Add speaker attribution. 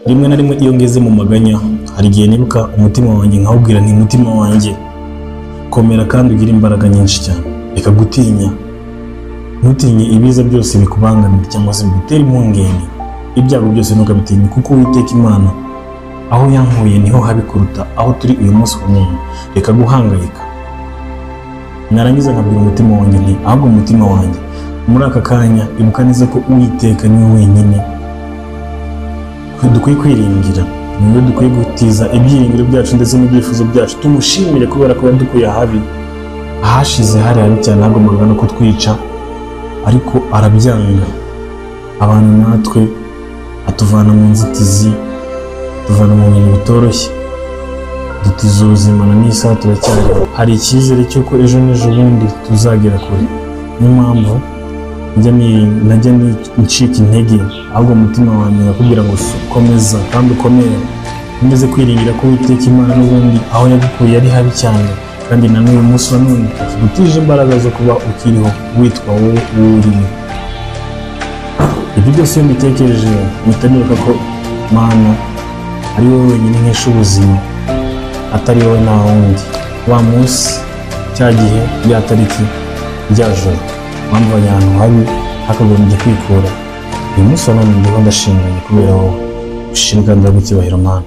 Speaker 1: rimwe na rimwe iyo ngeze mu maganya hari igihe nibuka umutima wanjye nkawubwira nti umutima wanjye komera kandi ugira imbaraga nyinshi cyane, reka gutinya, ntutinye ibiza byose bikubangamira cyangwa se bigutera impungenge, ibyago byose ntukabitinye kuko Uwiteka Imana aho yankuye niho habi kuruta aho turi uyu munsi wa none. Reka guhangayika. Narangiza nkabwira umutima wanjye nti ahubwo umutima wanjye muri aka kanya ibuka neza ko Uwiteka niwe wenyine dukwiye kwiringira, niwe dukwiye gutiza ibyiringiro byacu ndetse n'ibyifuzo byacu, tumushimire kubera ko yadukuye ahabi. Ahashize hari habi cyane, hagombaga no kutwica ariko arabyanga abantu natwe atuvana mu nzitizi, tuvana mu bintu bitoroshye, dutiza ubuzima na n'isaha turacyari. Hari icyizere cy'uko ejo n'ejo bundi tuzagera kure. Niyo mpamvu najya ncika intege, ahubwo umutima wanjye nakubwira ngo komeza kandi ukomere, ngeze kwiringira ko Uwiteka Imana n'ubundi aho yagukuye ari habi cyane, kandi na n'uyu munsi wa none akigutije imbaraga zo kuba ukiriho witwa wowe urimo. Ibyo byose iyo mbitekereje mpita nibuka ko Mana ari wowe wenyine nkesha ubuzima, atari wowe nta wundi. Wa munsi, cya gihe, ya tariki, rya joro wamvanye ahantu habi hakagombye kwikura, uyu munsi wa none ndiho ndashimanye kubera wowe. Ushimwe kandi ndagucyubahiro Mana.